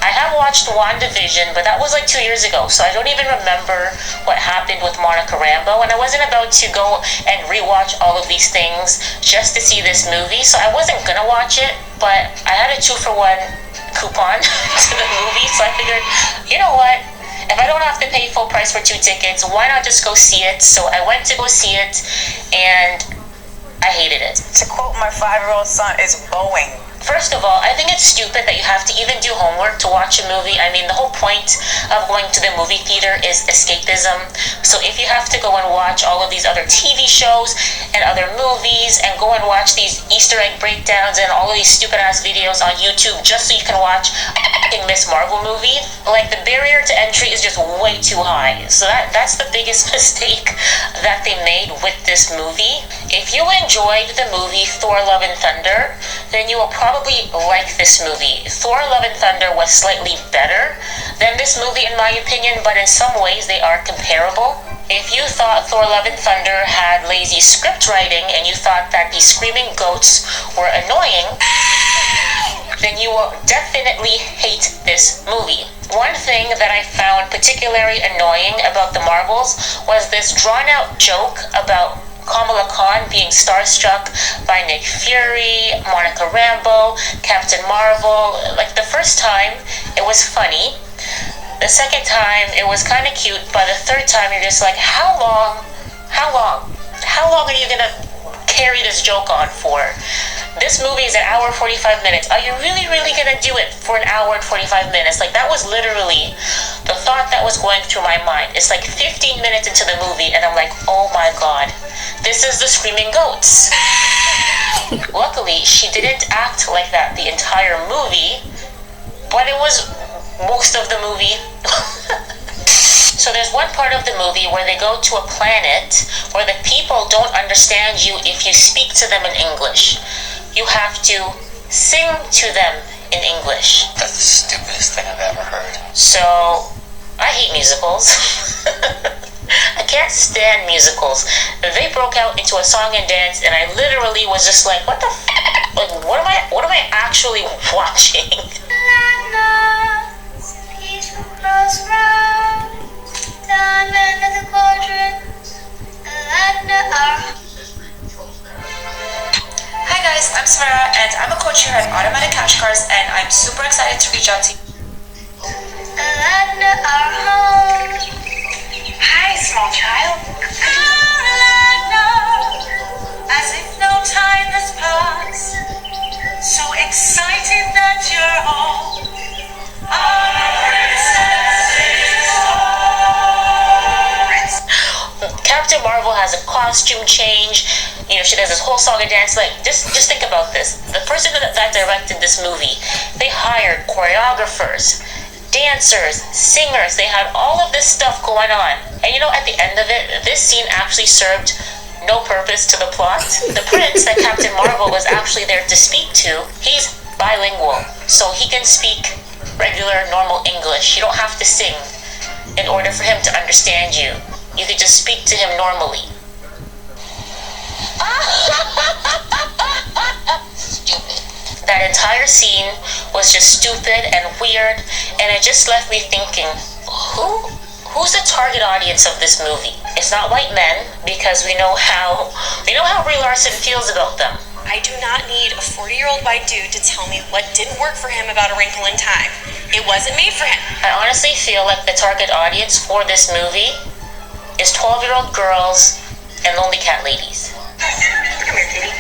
I have watched WandaVision, but that was like 2 years ago, so I don't even remember what happened with Monica Rambeau, and I wasn't about to go and rewatch all of these things just to see this movie, so I wasn't gonna watch it, but I had a 2-for-1 coupon to the movie, so I figured, you know what, if I don't have to pay full price for 2 tickets, why not just go see it? So I went to go see it, and I hated it. To quote my 5-year-old son, it's Boeing. First of all, I think it's stupid that you have to even do homework to watch a movie. I mean, the whole point of going to the movie theater is escapism. So if you have to go and watch all of these other TV shows and other movies and go and watch these Easter egg breakdowns and all of these stupid ass videos on YouTube just so you can watch a Miss Marvel movie, like, the barrier to entry is just way too high. So that's the biggest mistake that they made with this movie. If you enjoyed the movie Thor: Love and Thunder, then you will probably like this movie. Thor: Love and Thunder was slightly better than this movie in my opinion, but in some ways they are comparable. If you thought Thor: Love and Thunder had lazy script writing and you thought that the screaming goats were annoying, then you will definitely hate this movie. One thing that I found particularly annoying about The Marvels was this drawn-out joke about Kamala Khan being starstruck by Nick Fury, Monica Rambeau, Captain Marvel. Like, the first time, it was funny. The second time, it was kind of cute. By the third time, you're just like, how long are you gonna carry this joke on for? This movie is an hour 45 minutes. Are you really gonna do it for an hour and 45 minutes? Like, that was literally the thought that was going through my mind. It's like 15 minutes into the movie, and I'm like, oh my god, this is the Screaming Goats. Luckily, she didn't act like that the entire movie, but it was most of the movie. So there's one part of the movie where they go to a planet where the people don't understand you if you speak to them in English. You have to sing to them in English. That's the stupidest thing I've ever heard. So, I hate musicals. I can't stand musicals. They broke out into a song and dance, and I literally was just like, what the f***? Like, what am I actually watching? Hi guys, I'm Samara and I'm a coach here at Automatic Cash Cars, and I'm super excited to reach out to you. Hi, small child. As if no time has passed. So excited that you're home. Captain Marvel has a costume change. You know, she does this whole song and dance. Like, just think about this. The person that directed this movie, they hired choreographers, dancers, singers. They had all of this stuff going on. And you know, at the end of it, this scene actually served no purpose to the plot. The prince that Captain Marvel was actually there to speak to, he's bilingual. So he can speak regular, normal English. You don't have to sing in order for him to understand you. You could just speak to him normally. Stupid. That entire scene was just stupid and weird, and it just left me thinking, who's the target audience of this movie? It's not white men, because we know how Brie Larson feels about them. I do not need a 40-year-old white dude to tell me what didn't work for him about A Wrinkle in Time. It wasn't made for him. I honestly feel like the target audience for this movie is 12-year-old girls and lonely cat ladies. Come here, kitty.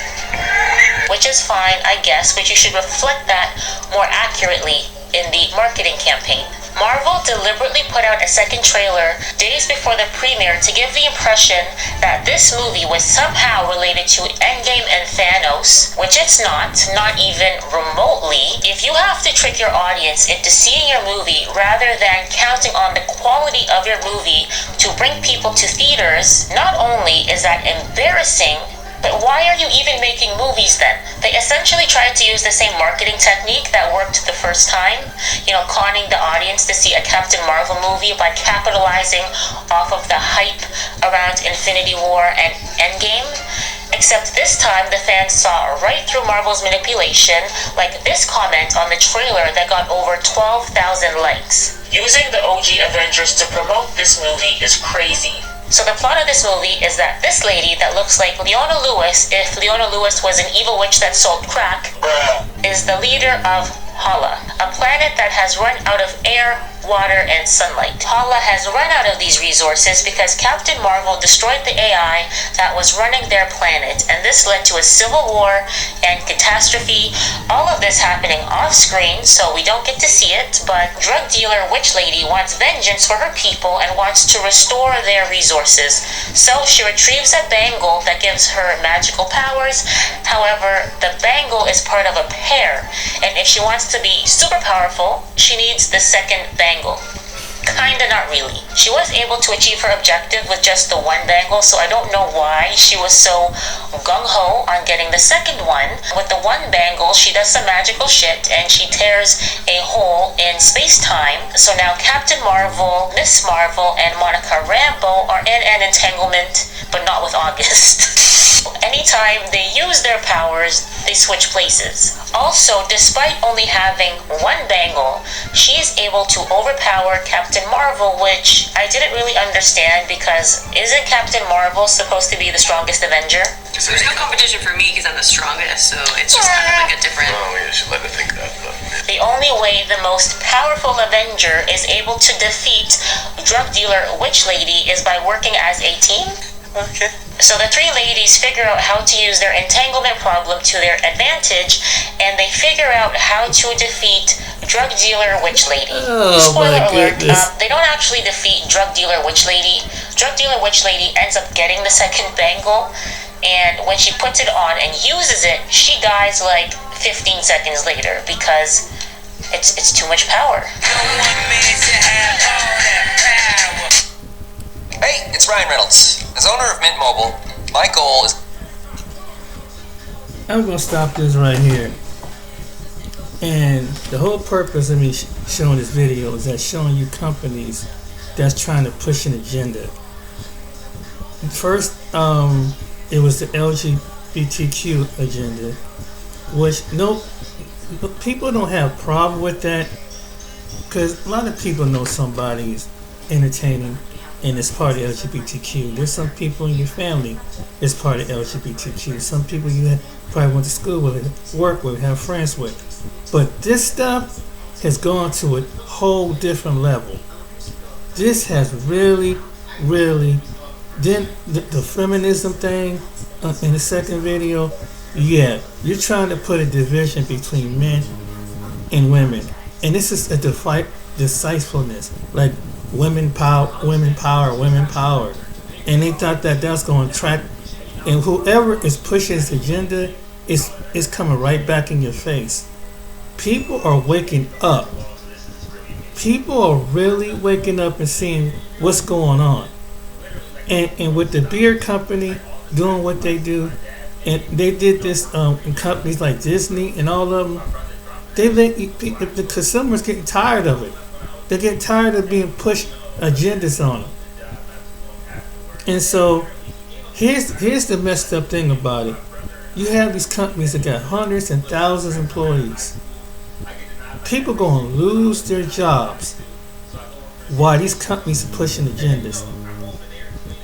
Which is fine, I guess, but you should reflect that more accurately in the marketing campaign. Marvel deliberately put out a second trailer days before the premiere to give the impression that this movie was somehow related to Endgame and Thanos, which it's not even remotely. If you have to trick your audience into seeing your movie rather than counting on the quality of your movie to bring people to theaters, not only is that embarrassing, but why are you even making movies then? They essentially tried to use the same marketing technique that worked the first time, conning the audience to see a Captain Marvel movie by capitalizing off of the hype around Infinity War and Endgame. Except this time, the fans saw right through Marvel's manipulation, like this comment on the trailer that got over 12,000 likes. Using the OG Avengers to promote this movie is crazy. So the plot of this movie is that this lady that looks like Leona Lewis, if Leona Lewis was an evil witch that sold crack, is the leader of Hala, a planet that has run out of air, water, and sunlight. Hala has run out of these resources because Captain Marvel destroyed the AI that was running their planet, and this led to a civil war and catastrophe. All of this happening off screen, so we don't get to see it, but drug dealer witch lady wants vengeance for her people and wants to restore their resources. So she retrieves a bangle that gives her magical powers. However, the bangle is part of a pair, and if she wants to be super powerful, she needs the second bangle. Kinda, not really. She was able to achieve her objective with just the one bangle, so I don't know why she was so gung-ho on getting the second one. With the one bangle, she does some magical shit, and she tears a hole in space-time. So now Captain Marvel, Miss Marvel, and Monica Rambeau are in an entanglement, but not with August. anytime they use their powers, they switch places. Also, despite only having one bangle, she is able to overpower Captain Marvel, which I didn't really understand because isn't Captain Marvel supposed to be the strongest Avenger? There's no competition for me because I'm the strongest, so it's just kind of like a different... Oh, you should let her think that stuff. The only way the most powerful Avenger is able to defeat drug dealer Witch Lady is by working as a team. Okay. So the three ladies figure out how to use their entanglement problem to their advantage, and they figure out how to defeat drug dealer Witch Lady. Oh, Spoiler my alert, goodness. they don't actually defeat drug dealer Witch Lady. Drug dealer Witch Lady ends up getting the second bangle, and when she puts it on and uses it, she dies like 15 seconds later because it's too much power. Hey, it's Ryan Reynolds. As owner of Mint Mobile, my goal is... I'm going to stop this right here. And the whole purpose of me showing this video is that showing you companies that's trying to push an agenda. First, it was the LGBTQ agenda, which people don't have a problem with that because a lot of people know somebody's entertaining and it's part of LGBTQ. There's some people in your family that's part of LGBTQ. Some people you probably went to school with, work with, have friends with. But this stuff has gone to a whole different level. This has really, then the feminism thing in the second video, yeah, you're trying to put a division between men and women. And this is a decisiveness, like women power. And they thought that that's going to attract, and whoever is pushing this agenda is coming right back in your face. People are waking up. People are really waking up and seeing what's going on. And with the beer company doing what they do, and they did this in companies like Disney and all of them, the consumers getting tired of it. They get tired of being pushed agendas on them. And so here's the messed up thing about it. You have these companies that got hundreds and thousands of employees. People going to lose their jobs while these companies are pushing agendas.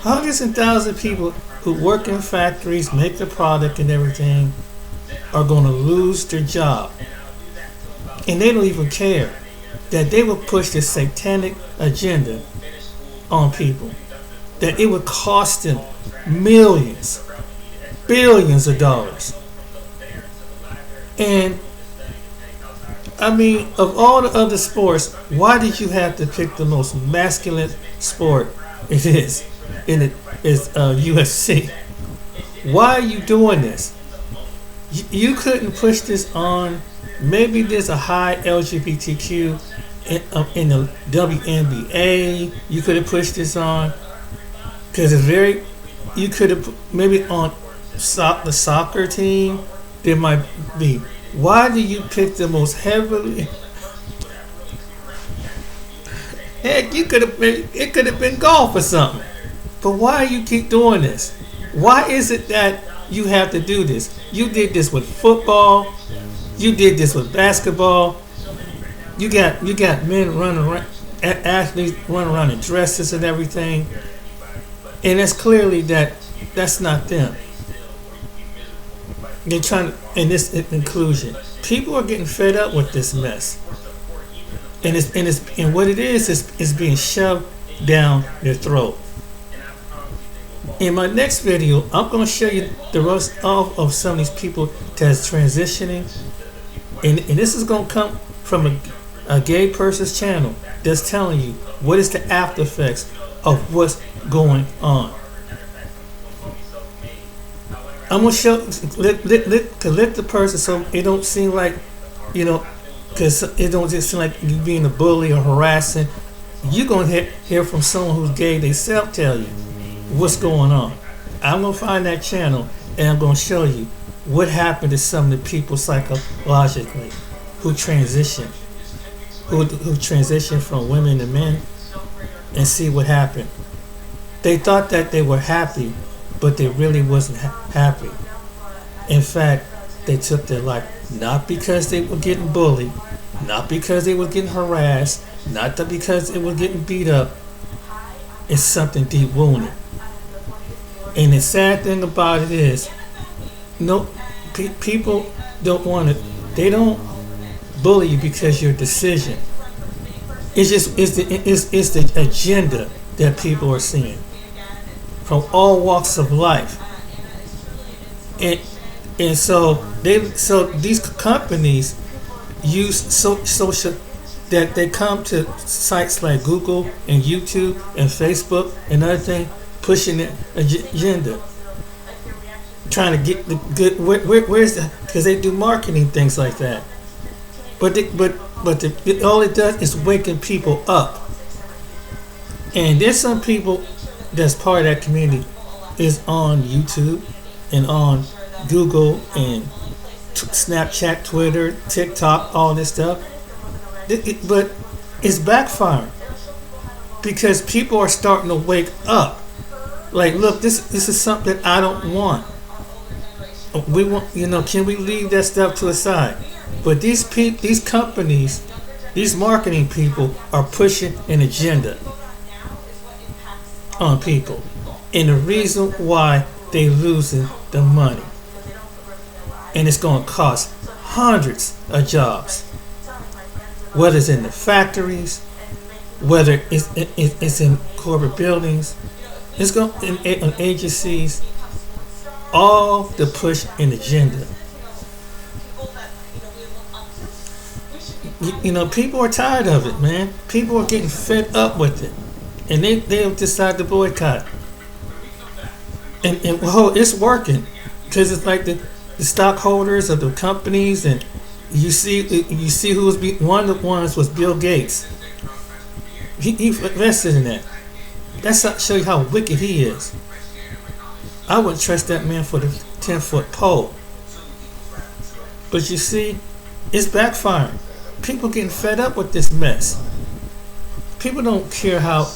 Hundreds and thousands of people who work in factories, make the product and everything, are going to lose their job. And they don't even care that they will push this satanic agenda on people. That it would cost them millions, billions of dollars. And I mean, of all the other sports, why did you have to pick the most masculine sport it is? And it is UFC. Why are you doing this? You couldn't push this on. Maybe there's a high LGBTQ in the WNBA. You could have pushed this on because it's very. You could have maybe on the soccer team. There might be. Why do you pick the most heavily? Heck, you could have been. It could have been golf or something. But why you keep doing this? Why is it that you have to do this? You did this with football. You did this with basketball. You got men running around, athletes running around in dresses and everything. And it's clearly that's not them. They're trying to, in this inclusion. People are getting fed up with this mess. And what it is being shoved down their throat. In my next video, I'm going to show you the rest of some of these people that's transitioning. And this is going to come from a gay person's channel that's telling you what is the after effects of what's going on. I'm going to show, let the person so it don't seem like, because it don't just seem like you being a bully or harassing. You're going to hear from someone who's gay themselves tell you what's going on. I'm going to find that channel and I'm going to show you what happened to some of the people psychologically who transition from women to men, and see what happened. They thought that they were happy but they really wasn't happy. In fact, they took their life not because they were getting bullied, not because they were getting harassed, not because they were getting beat up. It's something deep wounded. And the sad thing about it is, people don't want to. They don't bully you because your decision. It's the agenda that people are seeing from all walks of life, and so these companies use social, that they come to sites like Google and YouTube and Facebook and other things, pushing the agenda, trying to get the good. Where's the? Because they do marketing things like that, but all it does is waking people up. And there's some people that's part of that community is on YouTube and on Google and Snapchat, Twitter, TikTok, all this stuff. But it's backfiring because people are starting to wake up. Like, look, this is something I don't want. We want, can we leave that stuff to the side? But these companies, these marketing people are pushing an agenda on people, and the reason why they losing the money, and it's going to cost hundreds of jobs, whether it's in the factories, whether it's in corporate buildings, it's going in agencies, all the push an agenda. People are tired of it, man. People are getting fed up with it, and they have decided to boycott. And it's working, because it's like the stockholders of the companies, and you see who was one of the ones was Bill Gates. He invested in that. That's to show you how wicked he is. I wouldn't trust that man for the 10-foot pole. But you see, it's backfiring. People getting fed up with this mess. People don't care how.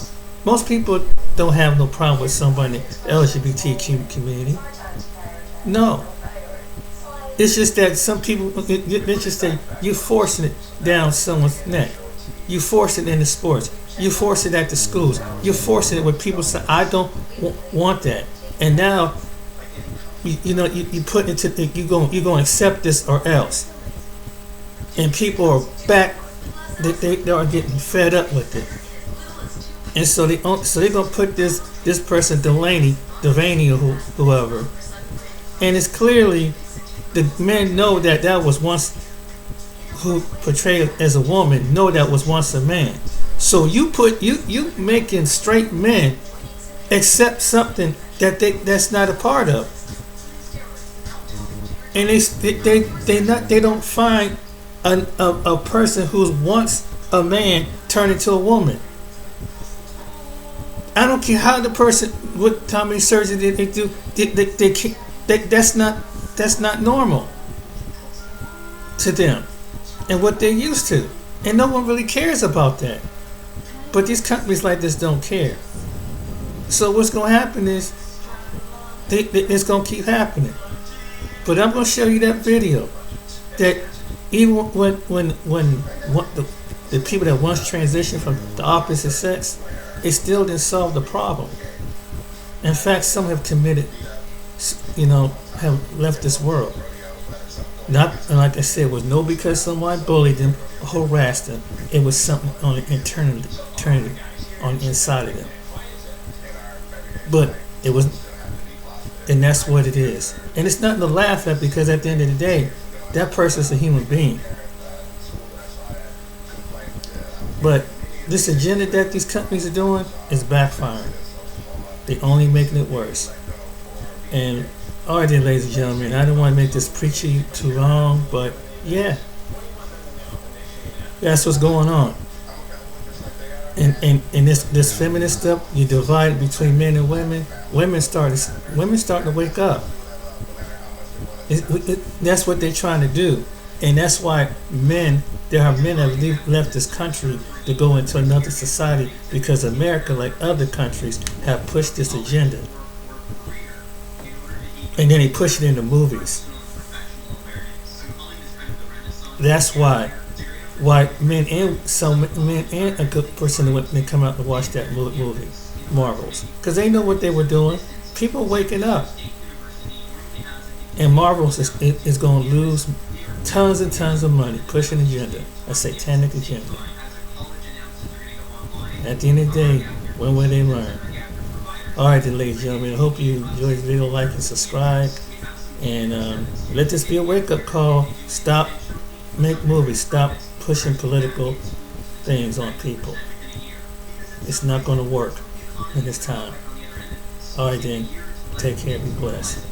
Most people don't have no problem with somebody in the LGBTQ community. No. It's just that some people, it's just that you're forcing it down someone's neck. You force it in the sports. You force it at the schools. You're forcing it when people say, I don't want that. And now, you put into, you're going to accept this or else. And people are back, they are getting fed up with it. And so they're going to put this person, Devaney or whoever. And it's clearly, the men know that was once, who portrayed as a woman, know that was once a man. So you making straight men accept something that's not a part of. And they don't find a person who's once a man turn into a woman. I don't care how the person, how many surgeries they do, that's not normal to them and what they're used to, and no one really cares about that. But these companies like this don't care. So what's going to happen is it's going to keep happening. But I'm going to show you that video that even when the people that once transitioned from the opposite sex, it still didn't solve the problem. In fact, some have committed, have left this world. Not, like I said, it was no because someone bullied them or harassed them. It was something on the internally on the inside of them. But it was, and that's what it is. And it's nothing to laugh at, because at the end of the day, that person's a human being. But this agenda that these companies are doing is backfiring. They're only making it worse. And all right, then, ladies and gentlemen, I don't want to make this preachy too long, but yeah, that's what's going on. And this feminist stuff, you divide between men and women. Women starting to wake up. That's what they're trying to do, and that's why there are men that have left this country to go into another society, because America, like other countries, have pushed this agenda. and then they push it into movies. That's why men and a good person when they come out to watch that movie, Marvels, because they know what they were doing. People waking up, and Marvels is going to lose tons and tons of money pushing agenda, a satanic agenda. At the end of the day, when will they learn? Alright then, ladies and gentlemen, I hope you enjoyed the video. Like and subscribe, and let this be a wake-up call. Stop make movies. Stop pushing political things on people. It's not going to work in this time. Alright then, take care, be blessed.